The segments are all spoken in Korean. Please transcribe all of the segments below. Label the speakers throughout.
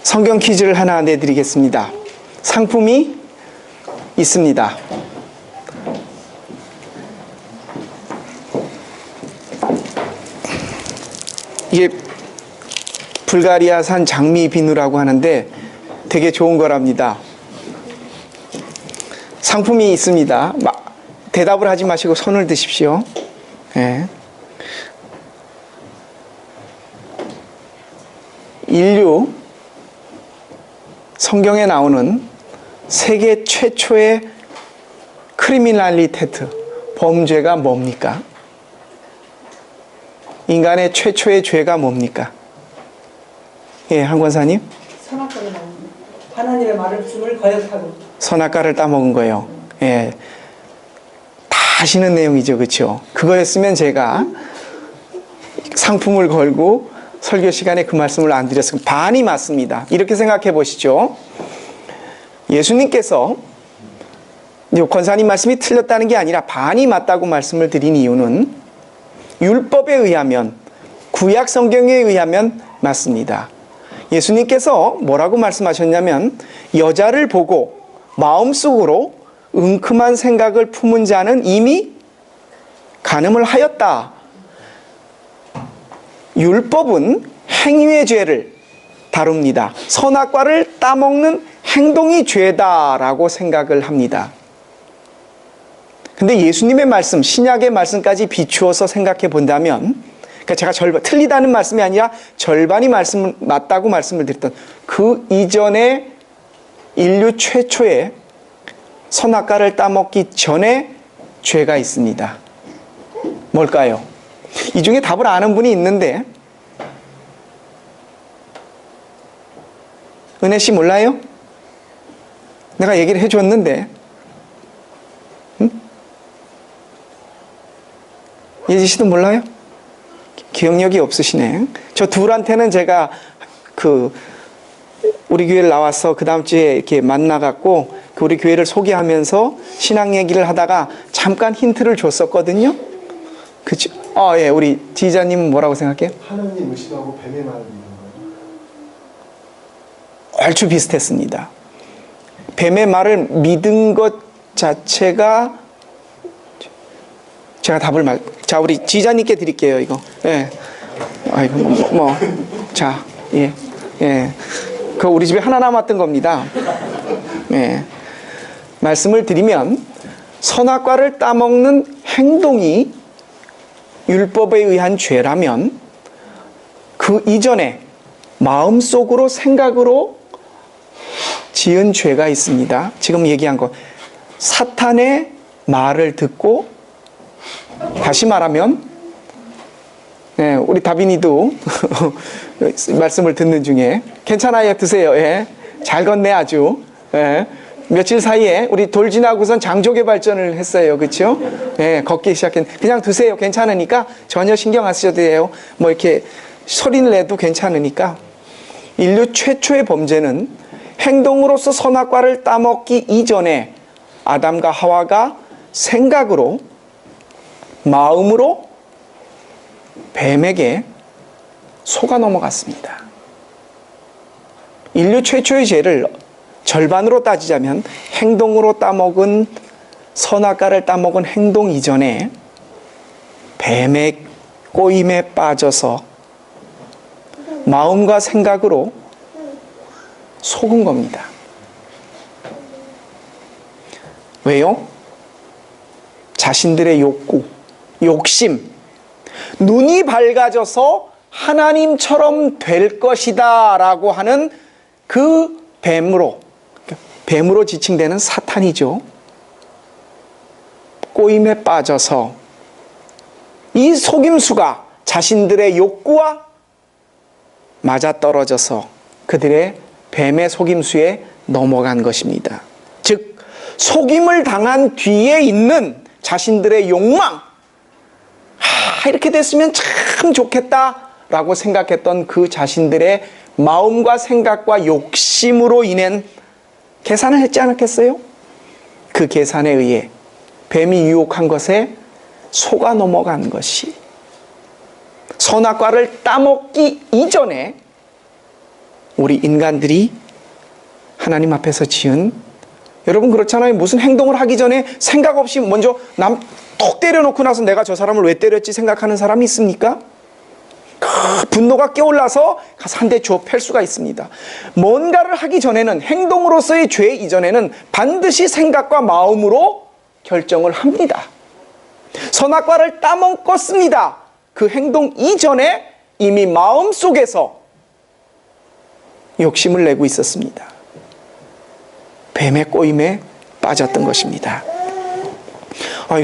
Speaker 1: 성경 퀴즈를 하나 내드리겠습니다. 상품이 있습니다. 이게 불가리아산 장미 비누라고 하는데 되게 좋은 거랍니다. 상품이 있습니다. 대답을 하지 마시고 손을 드십시오. 네. 인류 성경에 나오는 세계 최초의 크리미널리테트, 범죄가 뭡니까? 인간의 최초의 죄가 뭡니까? 예, 한 권사님?
Speaker 2: 선악과를 먹는, 하나님의 말씀을 거역하고
Speaker 1: 선악과를 따먹은 거예요. 예, 다 아시는 내용이죠, 그렇죠? 그거였으면 제가 상품을 걸고 설교 시간에 그 말씀을 안 드렸으면 반이 맞습니다. 이렇게 생각해 보시죠. 예수님께서 권사님 말씀이 틀렸다는 게 아니라 반이 맞다고 말씀을 드린 이유는 율법에 의하면, 구약 성경에 의하면 맞습니다. 예수님께서 뭐라고 말씀하셨냐면 여자를 보고 마음속으로 은큼한 생각을 품은 자는 이미 간음을 하였다. 율법은 행위의 죄를 다룹니다. 선악과를 따먹는 행동이 죄다라고 생각을 합니다. 근데 예수님의 말씀, 신약의 말씀까지 비추어서 생각해 본다면, 그러니까 제가 틀리다는 말씀이 아니라 절반이 맞다고 말씀을 드렸던 그 이전에 인류 최초의 선악과를 따먹기 전에 죄가 있습니다. 뭘까요? 이 중에 답을 아는 분이 있는데, 은혜 씨 몰라요? 내가 얘기를 해줬는데, 응? 예지 씨도 몰라요? 기억력이 없으시네. 저 둘한테는 제가 우리 교회를 나와서 그 다음 주에 이렇게 만나갖고 우리 교회를 소개하면서 신앙 얘기를 하다가 잠깐 힌트를 줬었거든요. 그쵸? 예, 우리 지휘자님은 뭐라고 생각해요?
Speaker 3: 하나님 의심하고 뱀의 말을 믿는 거예요.
Speaker 1: 얼추 비슷했습니다. 뱀의 말을 믿은 것 자체가 제가 답을 자, 우리 지휘자님께 드릴게요, 이거. 예. 아이고, 자, 예. 예. 그거 우리 집에 하나 남았던 겁니다. 예. 말씀을 드리면, 선악과를 따먹는 행동이 율법에 의한 죄라면, 그 이전에 마음속으로 생각으로 지은 죄가 있습니다. 지금 얘기한 거. 사탄의 말을 듣고, 다시 말하면, 네, 우리 다빈이도 말씀을 듣는 중에, 괜찮아요, 드세요. 예. 잘 걷네, 아주. 예. 며칠 사이에 우리 돌 지나고선 장족의 발전을 했어요. 그렇죠? 예, 걷기 그냥 드세요. 괜찮으니까 전혀 신경 안 쓰셔도 돼요. 뭐 이렇게 소리를 내도 괜찮으니까. 인류 최초의 범죄는 행동으로서 선악과를 따먹기 이전에 아담과 하와가 생각으로, 마음으로 뱀에게 속아 넘어갔습니다. 인류 최초의 죄를 절반으로 따지자면 행동으로 따먹은, 선악과를 따먹은 행동 이전에 뱀의 꼬임에 빠져서 마음과 생각으로 속은 겁니다. 왜요? 자신들의 욕구, 욕심, 눈이 밝아져서 하나님처럼 될 것이다 라고 하는 그 뱀으로 지칭되는 사탄이죠. 꼬임에 빠져서 이 속임수가 자신들의 욕구와 맞아떨어져서 그들의 뱀의 속임수에 넘어간 것입니다. 즉, 속임을 당한 뒤에 있는 자신들의 욕망, 이렇게 됐으면 참 좋겠다라고 생각했던 그 자신들의 마음과 생각과 욕심으로 인한 계산을 했지 않았겠어요? 그 계산에 의해 뱀이 유혹한 것에 속아 넘어간 것이, 선악과를 따먹기 이전에 우리 인간들이 하나님 앞에서 지은, 여러분 그렇잖아요. 무슨 행동을 하기 전에 생각 없이 먼저 남 톡 때려놓고 나서 내가 저 사람을 왜 때렸지 생각하는 사람이 있습니까? 분노가 깨올라서 가서 한 대 주워 팰 수가 있습니다. 뭔가를 하기 전에는, 행동으로서의 죄 이전에는 반드시 생각과 마음으로 결정을 합니다. 선악과를 따먹었습니다. 그 행동 이전에 이미 마음속에서 욕심을 내고 있었습니다. 뱀의 꼬임에 빠졌던 것입니다.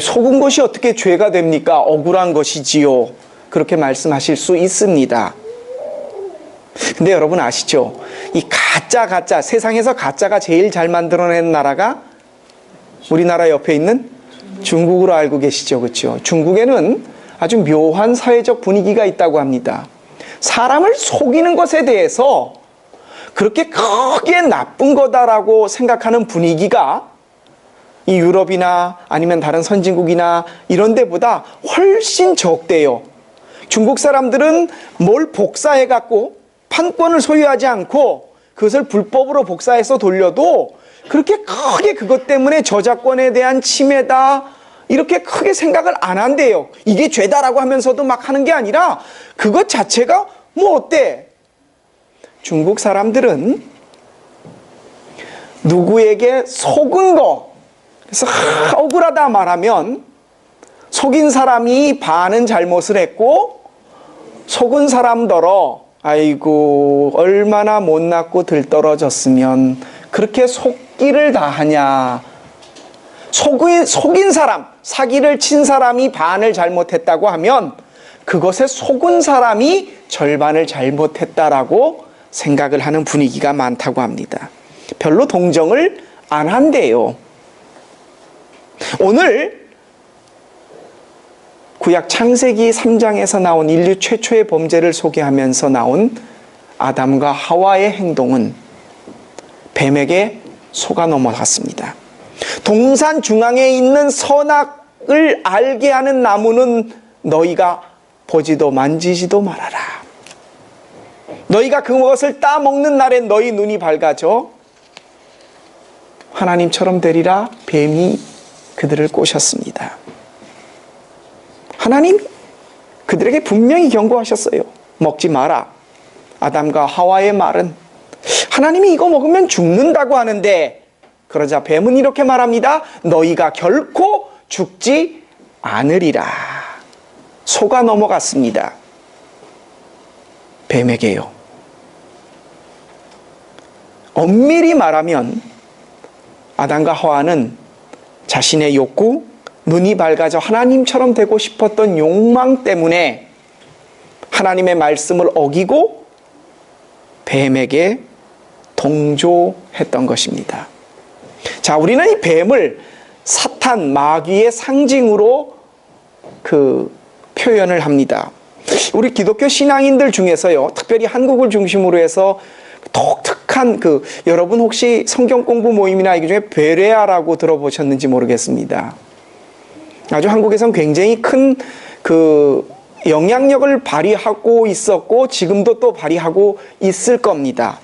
Speaker 1: 속은 것이 어떻게 죄가 됩니까? 억울한 것이지요. 그렇게 말씀하실 수 있습니다. 근데 여러분 아시죠? 이 가짜, 세상에서 가짜가 제일 잘 만들어낸 나라가 우리나라 옆에 있는 중국으로 알고 계시죠? 그렇죠? 중국에는 아주 묘한 사회적 분위기가 있다고 합니다. 사람을 속이는 것에 대해서 그렇게 크게 나쁜 거다라고 생각하는 분위기가 이 유럽이나 아니면 다른 선진국이나 이런 데보다 훨씬 적대요. 중국 사람들은 뭘 복사해갖고 판권을 소유하지 않고 그것을 불법으로 복사해서 돌려도 그렇게 크게 그것 때문에 저작권에 대한 침해다 이렇게 크게 생각을 안 한대요. 이게 죄다라고 하면서도 막 하는 게 아니라 그것 자체가 뭐 어때? 중국 사람들은 누구에게 속은 거, 그래서 억울하다 말하면 속인 사람이 반은 잘못을 했고 속은 사람더러 아이고 얼마나 못났고 들떨어졌으면 그렇게 속기를 다 하냐. 속인 사람, 사기를 친 사람이 반을 잘못했다고 하면 그것에 속은 사람이 절반을 잘못했다라고 생각을 하는 분위기가 많다고 합니다. 별로 동정을 안 한대요. 오늘 구약 창세기 3장에서 나온 인류 최초의 범죄를 소개하면서 나온 아담과 하와의 행동은 뱀에게 속아 넘어갔습니다. 동산 중앙에 있는 선악을 알게 하는 나무는 너희가 보지도 만지지도 말아라. 너희가 그것을 따먹는 날에 너희 눈이 밝아져 하나님처럼 되리라. 뱀이 그들을 꼬셨습니다. 하나님 그들에게 분명히 경고하셨어요. 먹지 마라. 아담과 하와의 말은 하나님이 이거 먹으면 죽는다고 하는데, 그러자 뱀은 이렇게 말합니다. 너희가 결코 죽지 않으리라. 속아 넘어갔습니다. 뱀에게요. 엄밀히 말하면 아담과 하와는 자신의 욕구, 눈이 밝아져 하나님처럼 되고 싶었던 욕망 때문에 하나님의 말씀을 어기고 뱀에게 동조했던 것입니다. 자, 우리는 이 뱀을 사탄, 마귀의 상징으로 표현을 합니다. 우리 기독교 신앙인들 중에서요, 특별히 한국을 중심으로 해서 독특한 여러분 혹시 성경 공부 모임이나 이 중에 베레아라고 들어보셨는지 모르겠습니다. 아주 한국에선 굉장히 큰 영향력을 발휘하고 있었고 지금도 또 발휘하고 있을 겁니다.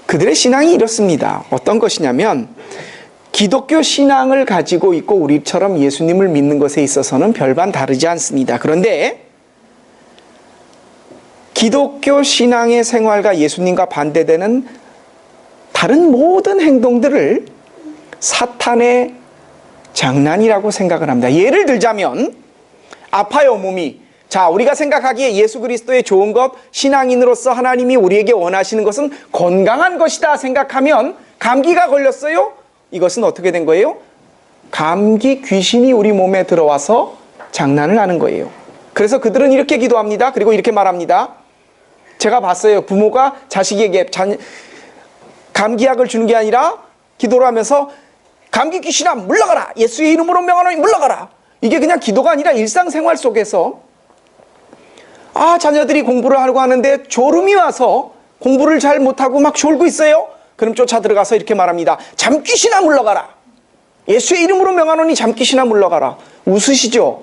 Speaker 1: 그들의 신앙이 이렇습니다. 어떤 것이냐면 기독교 신앙을 가지고 있고 우리처럼 예수님을 믿는 것에 있어서는 별반 다르지 않습니다. 그런데 기독교 신앙의 생활과 예수님과 반대되는 다른 모든 행동들을 사탄의 장난이라고 생각을 합니다. 예를 들자면 아파요 몸이. 자, 우리가 생각하기에 예수 그리스도의 좋은 것, 신앙인으로서 하나님이 우리에게 원하시는 것은 건강한 것이다 생각하면 감기가 걸렸어요? 이것은 어떻게 된 거예요? 감기 귀신이 우리 몸에 들어와서 장난을 하는 거예요. 그래서 그들은 이렇게 기도합니다. 그리고 이렇게 말합니다. 제가 봤어요. 부모가 자식에게 감기약을 주는 게 아니라 기도를 하면서 감기 귀신아 물러가라. 예수의 이름으로 명하노니 물러가라. 이게 그냥 기도가 아니라 일상생활 속에서 자녀들이 공부를 하려고 하는데 졸음이 와서 공부를 잘 못하고 막 졸고 있어요. 그럼 쫓아 들어가서 이렇게 말합니다. 잠귀신아 물러가라. 예수의 이름으로 명하노니 잠귀신아 물러가라. 웃으시죠?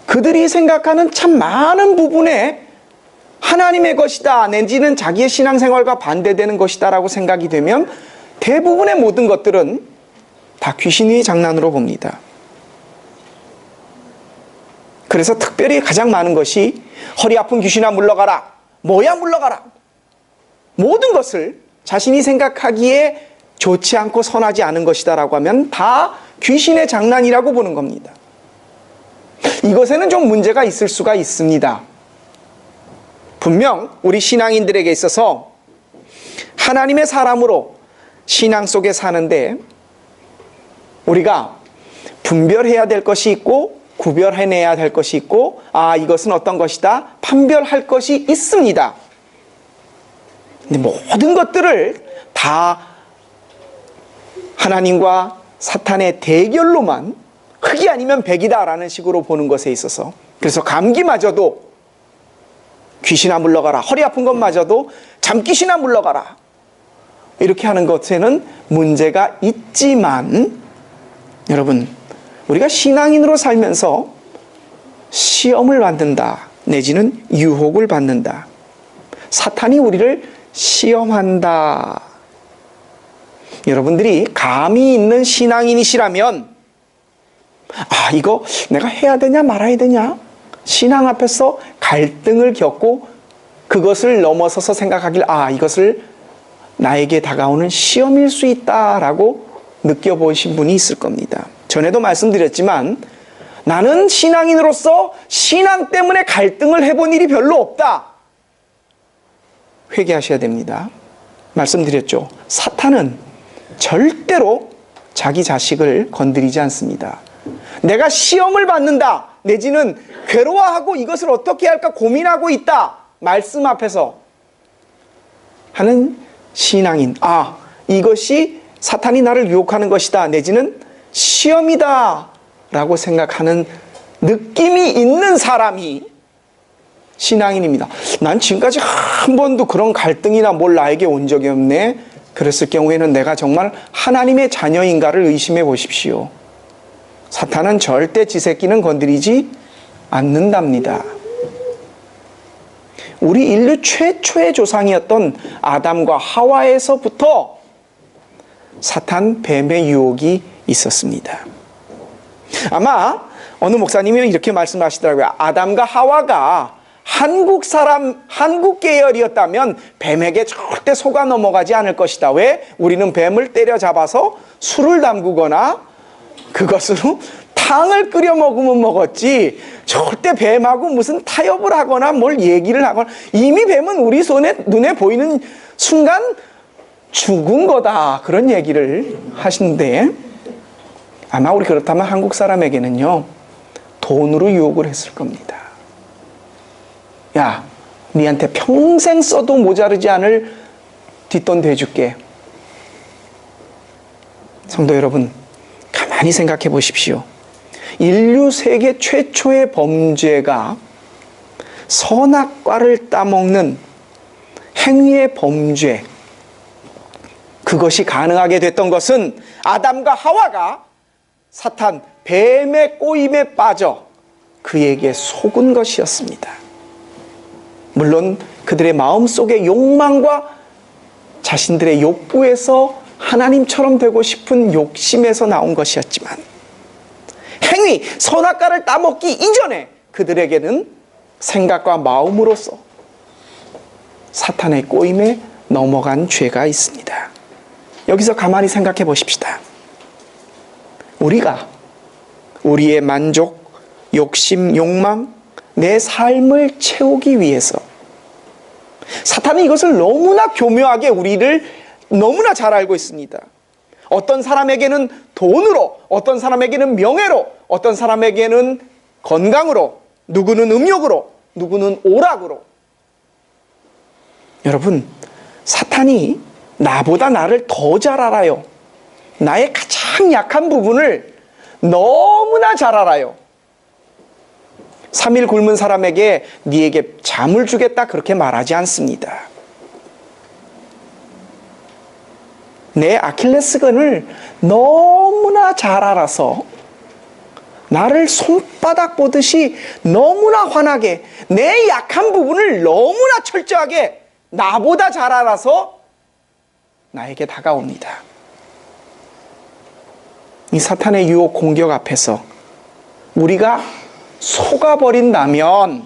Speaker 1: 그들이 생각하는 참 많은 부분에 하나님의 것이다, 내지는 자기의 신앙생활과 반대되는 것이다 라고 생각이 되면 대부분의 모든 것들은 다 귀신의 장난으로 봅니다. 그래서 특별히 가장 많은 것이 허리 아픈 귀신아 물러가라, 뭐야 물러가라, 모든 것을 자신이 생각하기에 좋지 않고 선하지 않은 것이다 라고 하면 다 귀신의 장난이라고 보는 겁니다. 이것에는 좀 문제가 있을 수가 있습니다. 분명 우리 신앙인들에게 있어서 하나님의 사람으로 신앙 속에 사는데 우리가 분별해야 될 것이 있고 구별해내야 될 것이 있고, 이것은 어떤 것이다 판별할 것이 있습니다. 근데 모든 것들을 다 하나님과 사탄의 대결로만 흑이 아니면 백이다 라는 식으로 보는 것에 있어서, 그래서 감기마저도 귀신아 물러가라, 허리 아픈 것마저도 잠귀신아 물러가라, 이렇게 하는 것에는 문제가 있지만, 여러분, 우리가 신앙인으로 살면서 시험을 받는다, 내지는 유혹을 받는다, 사탄이 우리를 시험한다. 여러분들이 감이 있는 신앙인이시라면 이거 내가 해야 되냐 말아야 되냐, 신앙 앞에서 갈등을 겪고 그것을 넘어서서 생각하길 이것을 나에게 다가오는 시험일 수 있다라고 느껴보신 분이 있을 겁니다. 전에도 말씀드렸지만 나는 신앙인으로서 신앙 때문에 갈등을 해본 일이 별로 없다. 회개하셔야 됩니다. 말씀드렸죠. 사탄은 절대로 자기 자식을 건드리지 않습니다. 내가 시험을 받는다, 내지는 괴로워하고 이것을 어떻게 할까 고민하고 있다, 말씀 앞에서 하는 신앙인, 이것이 사탄이 나를 유혹하는 것이다, 내지는 시험이다 라고 생각하는 느낌이 있는 사람이 신앙인입니다. 난 지금까지 한 번도 그런 갈등이나 뭘 나에게 온 적이 없네. 그랬을 경우에는 내가 정말 하나님의 자녀인가를 의심해 보십시오. 사탄은 절대 지 새끼는 건드리지 않는답니다. 우리 인류 최초의 조상이었던 아담과 하와에서부터 사탄 뱀의 유혹이 있었습니다. 아마 어느 목사님이 이렇게 말씀하시더라고요. 아담과 하와가 한국 계열이었다면 뱀에게 절대 속아 넘어가지 않을 것이다. 왜? 우리는 뱀을 때려잡아서 술을 담그거나 그것으로 탕을 끓여 먹으면 먹었지, 절대 뱀하고 무슨 타협을 하거나 뭘 얘기를 하거나, 이미 뱀은 우리 눈에 보이는 순간 죽은 거다, 그런 얘기를 하시는데, 아마 우리 그렇다면 한국 사람에게는요 돈으로 유혹을 했을 겁니다. 야, 니한테 평생 써도 모자르지 않을 뒷돈 대줄게. 성도 여러분, 가만히 생각해 보십시오. 인류 세계 최초의 범죄가 선악과를 따먹는 행위의 범죄, 그것이 가능하게 됐던 것은 아담과 하와가 사탄 뱀의 꼬임에 빠져 그에게 속은 것이었습니다. 물론 그들의 마음속의 욕망과 자신들의 욕구에서 하나님처럼 되고 싶은 욕심에서 나온 것이었지만, 행위, 선악과를 따먹기 이전에 그들에게는 생각과 마음으로서 사탄의 꼬임에 넘어간 죄가 있습니다. 여기서 가만히 생각해 보십시다. 우리가 우리의 만족, 욕심, 욕망, 내 삶을 채우기 위해서 사탄은 이것을 너무나 교묘하게 우리를 너무나 잘 알고 있습니다. 어떤 사람에게는 돈으로, 어떤 사람에게는 명예로, 어떤 사람에게는 건강으로, 누구는 음욕으로, 누구는 오락으로. 여러분, 사탄이 나보다 나를 더 잘 알아요. 나의 가장 약한 부분을 너무나 잘 알아요. 3일 굶은 사람에게 네에게 잠을 주겠다 그렇게 말하지 않습니다. 내 아킬레스건을 너무나 잘 알아서 나를 손바닥 보듯이 너무나 환하게 내 약한 부분을 너무나 철저하게 나보다 잘 알아서 나에게 다가옵니다. 이 사탄의 유혹 공격 앞에서 우리가 속아버린다면,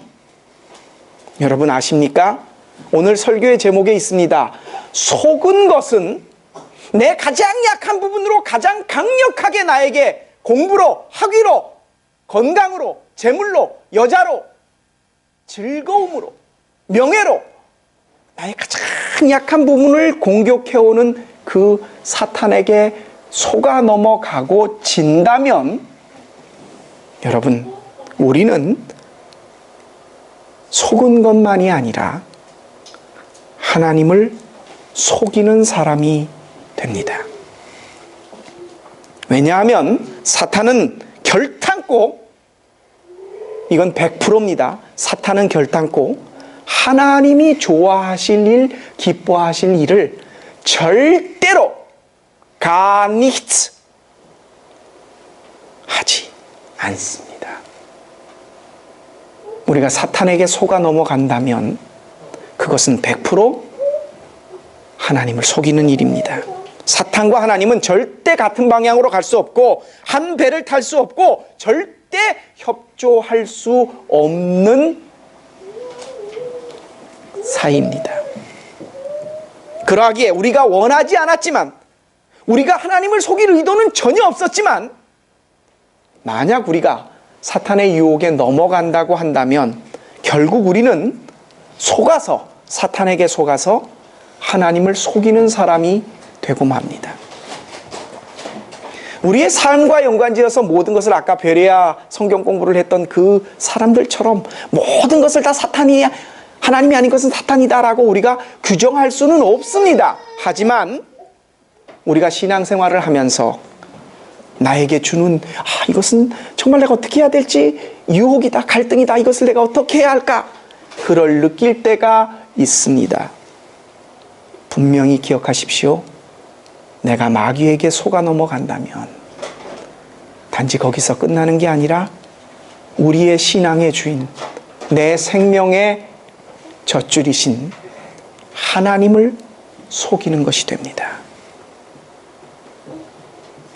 Speaker 1: 여러분 아십니까? 오늘 설교의 제목에 있습니다. 속은 것은 내 가장 약한 부분으로 가장 강력하게 나에게 공부로, 학위로, 건강으로, 재물로, 여자로, 즐거움으로, 명예로 나의 가장 약한 부분을 공격해오는 그 사탄에게 속아 넘어가고 진다면, 여러분, 우리는 속은 것만이 아니라 하나님을 속이는 사람이 됩니다. 왜냐하면 사탄은 결단코, 이건 100%입니다. 사탄은 결단코 하나님이 좋아하실 일, 기뻐하실 일을 절대로 gar nichts 하지 않습니다. 우리가 사탄에게 속아 넘어간다면 그것은 100% 하나님을 속이는 일입니다. 사탄과 하나님은 절대 같은 방향으로 갈 수 없고 한 배를 탈 수 없고 절대 협조할 수 없는 사이입니다. 그러하기에 우리가 원하지 않았지만, 우리가 하나님을 속일 의도는 전혀 없었지만, 만약 우리가 사탄의 유혹에 넘어간다고 한다면 결국 우리는 속아서, 사탄에게 속아서 하나님을 속이는 사람이 되고 맙니다. 우리의 삶과 연관지어서 모든 것을, 아까 베레아 성경 공부를 했던 그 사람들처럼 모든 것을 다 사탄이, 하나님이 아닌 것은 사탄이다라고 우리가 규정할 수는 없습니다. 하지만 우리가 신앙생활을 하면서 나에게 주는, 이것은 정말 내가 어떻게 해야 될지, 유혹이다, 갈등이다, 이것을 내가 어떻게 해야 할까, 그걸 느낄 때가 있습니다. 분명히 기억하십시오. 내가 마귀에게 속아 넘어간다면 단지 거기서 끝나는 게 아니라 우리의 신앙의 주인, 내 생명의 젖줄이신 하나님을 속이는 것이 됩니다.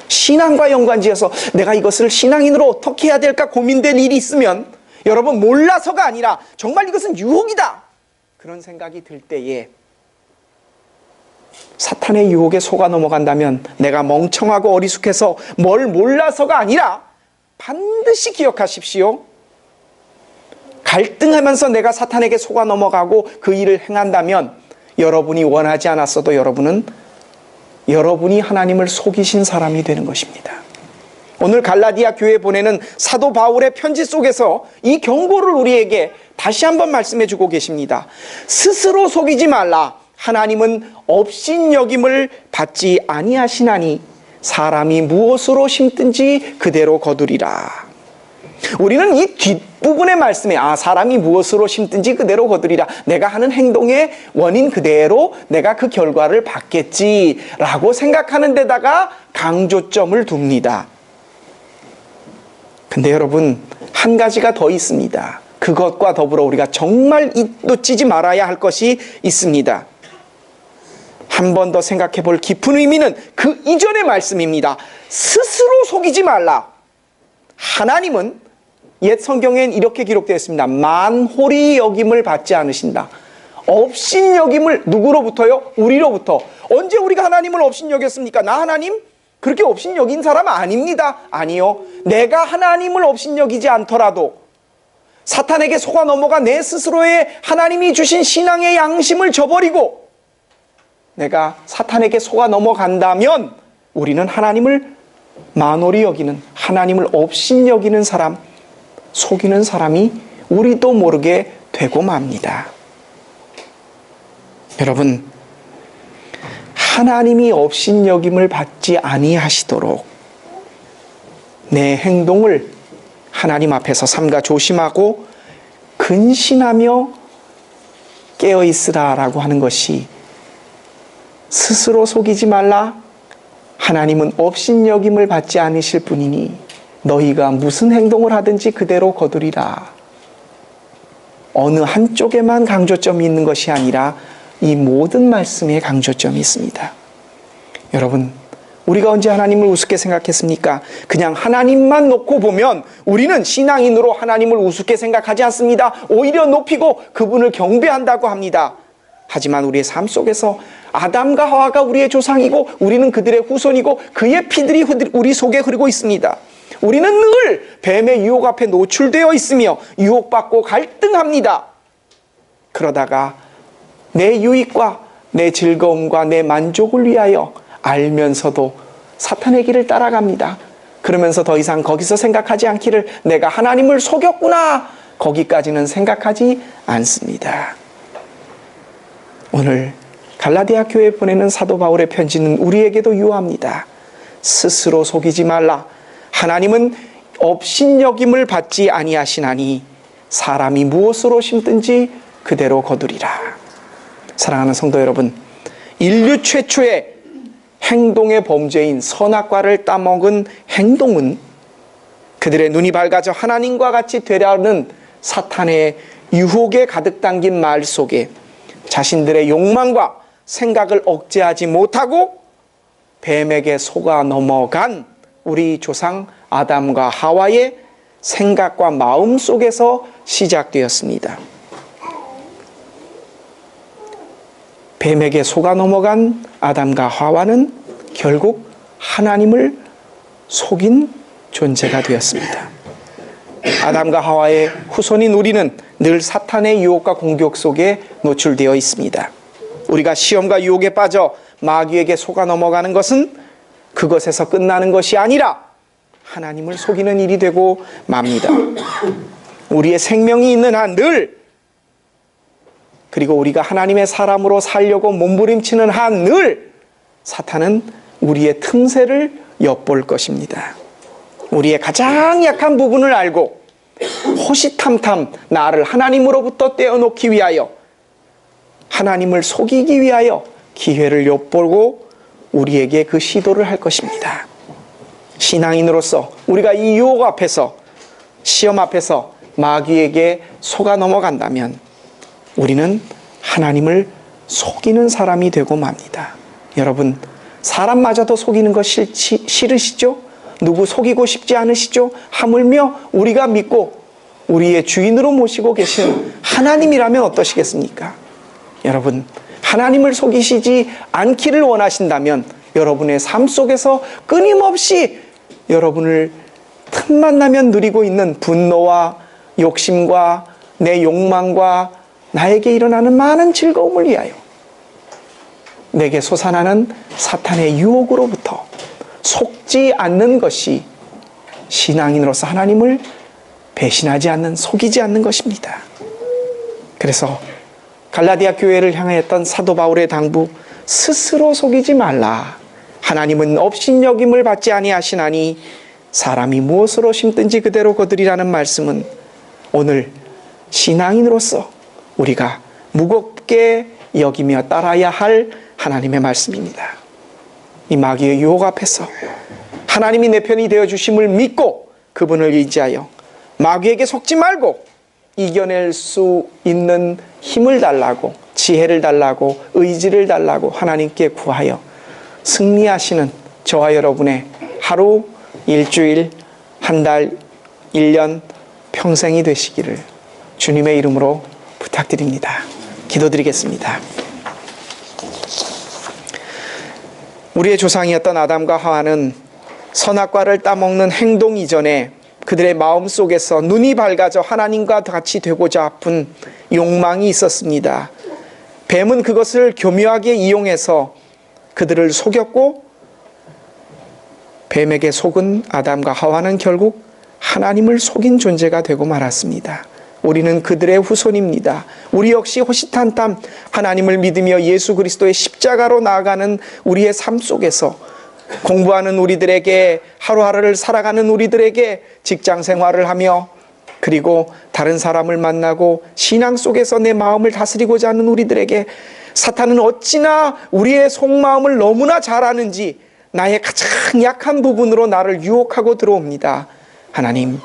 Speaker 1: 신앙과 연관지어서 내가 이것을 신앙인으로 어떻게 해야 될까 고민될 일이 있으면, 여러분, 몰라서가 아니라 정말 이것은 유혹이다, 그런 생각이 들 때에 사탄의 유혹에 속아 넘어간다면 내가 멍청하고 어리숙해서 뭘 몰라서가 아니라 반드시 기억하십시오. 갈등하면서 내가 사탄에게 속아 넘어가고 그 일을 행한다면 여러분이 원하지 않았어도 여러분이 하나님을 속이신 사람이 되는 것입니다. 오늘 갈라디아 교회에 보내는 사도 바울의 편지 속에서 이 경고를 우리에게 다시 한번 말씀해 주고 계십니다. 스스로 속이지 말라. 하나님은 업신여김을 받지 아니하시나니 사람이 무엇으로 심든지 그대로 거두리라. 우리는 이 뒷부분의 말씀에 사람이 무엇으로 심든지 그대로 거두리라, 내가 하는 행동의 원인 그대로 내가 그 결과를 받겠지라고 생각하는 데다가 강조점을 둡니다. 근데 여러분, 한 가지가 더 있습니다. 그것과 더불어 우리가 정말 놓치지 말아야 할 것이 있습니다. 한 번 더 생각해 볼 깊은 의미는 그 이전의 말씀입니다. 스스로 속이지 말라. 하나님은 옛 성경엔 이렇게 기록되어 있습니다. 만홀히 여김을 받지 않으신다. 업신여김을 누구로부터요? 우리로부터. 언제 우리가 하나님을 업신여겼습니까? 나 하나님 그렇게 업신여긴 사람 아닙니다. 아니요. 내가 하나님을 업신여기지 않더라도 사탄에게 속아 넘어가 내 스스로의 하나님이 주신 신앙의 양심을 저버리고 내가 사탄에게 속아 넘어간다면 우리는 하나님을 만홀히 여기는, 하나님을 업신여기는 사람, 속이는 사람이 우리도 모르게 되고 맙니다. 여러분, 하나님이 업신여김을 받지 아니하시도록 내 행동을 하나님 앞에서 삼가 조심하고 근신하며 깨어있으라라고 하는 것이, 스스로 속이지 말라. 하나님은 업신여김을 받지 않으실 분이니 너희가 무슨 행동을 하든지 그대로 거두리라. 어느 한쪽에만 강조점이 있는 것이 아니라 이 모든 말씀에 강조점이 있습니다. 여러분, 우리가 언제 하나님을 우습게 생각했습니까? 그냥 하나님만 놓고 보면 우리는 신앙인으로 하나님을 우습게 생각하지 않습니다. 오히려 높이고 그분을 경배한다고 합니다. 하지만 우리의 삶 속에서 아담과 하와가 우리의 조상이고 우리는 그들의 후손이고 그의 피들이 우리 속에 흐르고 있습니다. 우리는 늘 뱀의 유혹 앞에 노출되어 있으며 유혹받고 갈등합니다. 그러다가 내 유익과 내 즐거움과 내 만족을 위하여 알면서도 사탄의 길을 따라갑니다. 그러면서 더 이상 거기서 생각하지 않기를 내가 하나님을 속였구나, 거기까지는 생각하지 않습니다. 오늘 갈라디아 교회에 보내는 사도 바울의 편지는 우리에게도 유효합니다. 스스로 속이지 말라. 하나님은 업신여김을 받지 아니하시나니 사람이 무엇으로 심든지 그대로 거두리라. 사랑하는 성도 여러분, 인류 최초의 행동의 범죄인 선악과를 따먹은 행동은 그들의 눈이 밝아져 하나님과 같이 되려는 사탄의 유혹에 가득 담긴 말 속에 자신들의 욕망과 생각을 억제하지 못하고 뱀에게 속아 넘어간 우리 조상 아담과 하와의 생각과 마음 속에서 시작되었습니다. 뱀에게 속아 넘어간 아담과 하와는 결국 하나님을 속인 존재가 되었습니다. 아담과 하와의 후손인 우리는 늘 사탄의 유혹과 공격 속에 노출되어 있습니다. 우리가 시험과 유혹에 빠져 마귀에게 속아 넘어가는 것은 그것에서 끝나는 것이 아니라 하나님을 속이는 일이 되고 맙니다. 우리의 생명이 있는 한 늘, 그리고 우리가 하나님의 사람으로 살려고 몸부림치는 한 늘 사탄은 우리의 틈새를 엿볼 것입니다. 우리의 가장 약한 부분을 알고 호시탐탐 나를 하나님으로부터 떼어놓기 위하여, 하나님을 속이기 위하여 기회를 엿보고 우리에게 그 시도를 할 것입니다. 신앙인으로서 우리가 이 유혹 앞에서, 시험 앞에서 마귀에게 속아 넘어간다면 우리는 하나님을 속이는 사람이 되고 맙니다. 여러분, 사람마저도 속이는 거 싫으시죠? 누구 속이고 싶지 않으시죠? 하물며 우리가 믿고 우리의 주인으로 모시고 계신 하나님이라면 어떠시겠습니까? 여러분, 하나님을 속이시지 않기를 원하신다면 여러분의 삶 속에서 끊임없이 여러분을 틈만 나면 누리고 있는 분노와 욕심과 내 욕망과 나에게 일어나는 많은 즐거움을 위하여 내게 솟아나는 사탄의 유혹으로부터 속지 않는 것이 신앙인으로서 하나님을 배신하지 않는, 속이지 않는 것입니다. 그래서 갈라디아 교회를 향하였던 사도 바울의 당부, 스스로 속이지 말라. 하나님은 업신여김을 받지 아니하시나니 사람이 무엇으로 심든지 그대로 거두리라는 말씀은 오늘 신앙인으로서 우리가 무겁게 여기며 따라야 할 하나님의 말씀입니다. 이 마귀의 유혹 앞에서 하나님이 내 편이 되어주심을 믿고 그분을 의지하여 마귀에게 속지 말고 이겨낼 수 있는 힘을 달라고, 지혜를 달라고, 의지를 달라고 하나님께 구하여 승리하시는 저와 여러분의 하루, 일주일, 한 달, 1년, 평생이 되시기를 주님의 이름으로 부탁드립니다. 기도드리겠습니다. 우리의 조상이었던 아담과 하와는 선악과를 따먹는 행동 이전에 그들의 마음 속에서 눈이 밝아져 하나님과 같이 되고자 아픈 욕망이 있었습니다. 뱀은 그것을 교묘하게 이용해서 그들을 속였고, 뱀에게 속은 아담과 하와는 결국 하나님을 속인 존재가 되고 말았습니다. 우리는 그들의 후손입니다. 우리 역시 호시탐탐 하나님을 믿으며 예수 그리스도의 십자가로 나아가는 우리의 삶 속에서 공부하는 우리들에게, 하루하루를 살아가는 우리들에게, 직장 생활을 하며 그리고 다른 사람을 만나고 신앙 속에서 내 마음을 다스리고자 하는 우리들에게 사탄은 어찌나 우리의 속마음을 너무나 잘 아는지 나의 가장 약한 부분으로 나를 유혹하고 들어옵니다. 하나님,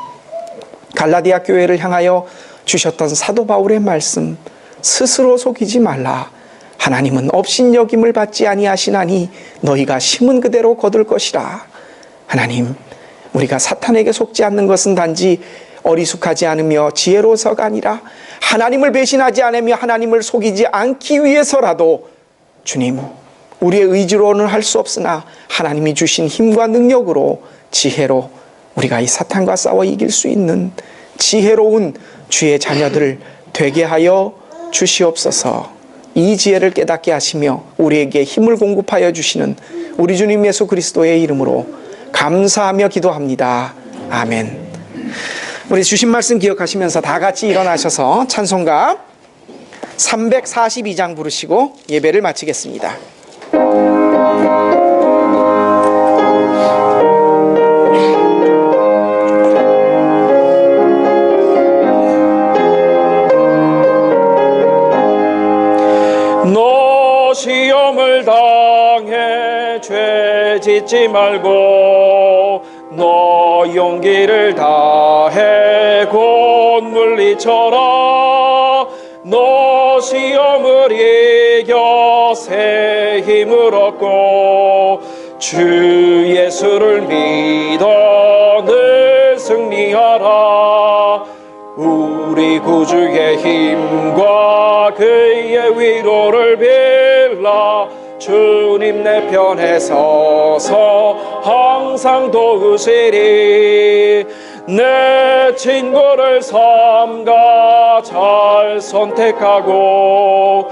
Speaker 1: 갈라디아 교회를 향하여 주셨던 사도 바울의 말씀, 스스로 속이지 말라. 하나님은 업신여김을 받지 아니하시나니 너희가 심은 그대로 거둘 것이라. 하나님, 우리가 사탄에게 속지 않는 것은 단지 어리숙하지 않으며 지혜로서가 아니라 하나님을 배신하지 않으며 하나님을 속이지 않기 위해서라도 주님, 우리의 의지로는 할 수 없으나 하나님이 주신 힘과 능력으로 지혜로 우리가 이 사탄과 싸워 이길 수 있는 지혜로운 주의 자녀들 되게 하여 주시옵소서. 이 지혜를 깨닫게 하시며 우리에게 힘을 공급하여 주시는 우리 주님 예수 그리스도의 이름으로 감사하며 기도합니다. 아멘. 우리 주신 말씀 기억하시면서 다 같이 일어나셔서 찬송가 342장 부르시고 예배를 마치겠습니다.
Speaker 4: 너 시험을 당해 죄 짓지 말고 너 용기를 다해 곧 물리쳐라. 너 시험을 이겨 새 힘을 얻고 주 예수를 믿어 늘 승리하라. 우리 구주의 힘과 그의 위로를 빌라. 주님 내 편에 서서 항상 도우시리. 내 친구를 삼가 잘 선택하고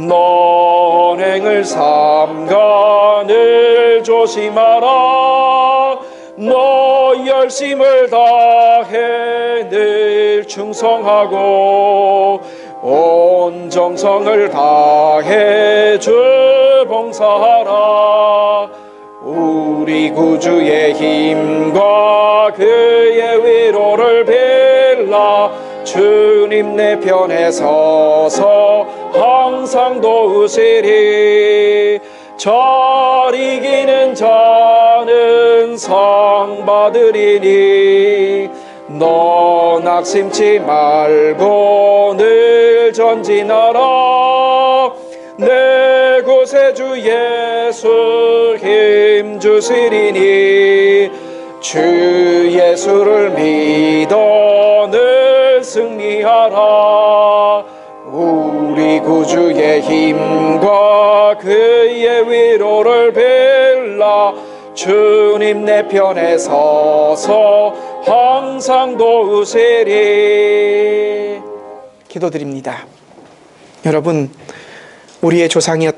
Speaker 4: 너 언행을 삼가 늘 조심하라. 너 열심을 다해 늘 충성하고 온 정성을 다해 주 봉사하라. 우리 구주의 힘과 그의 위로를 빌라. 주님 내 편에 서서 항상 도우시리. 잘 이기는 자는 상 받으리니 너 낙심치 말고 늘 전진하라. 내 구세주 예수 힘 주시리니 주 예수를 믿어 늘 승리하라. 우리 구주의 힘과 그의 위로를 빌라. 주님 내 편에 서서 항상 도우시리.
Speaker 1: 기도드립니다. 여러분, 우리의 조상이었던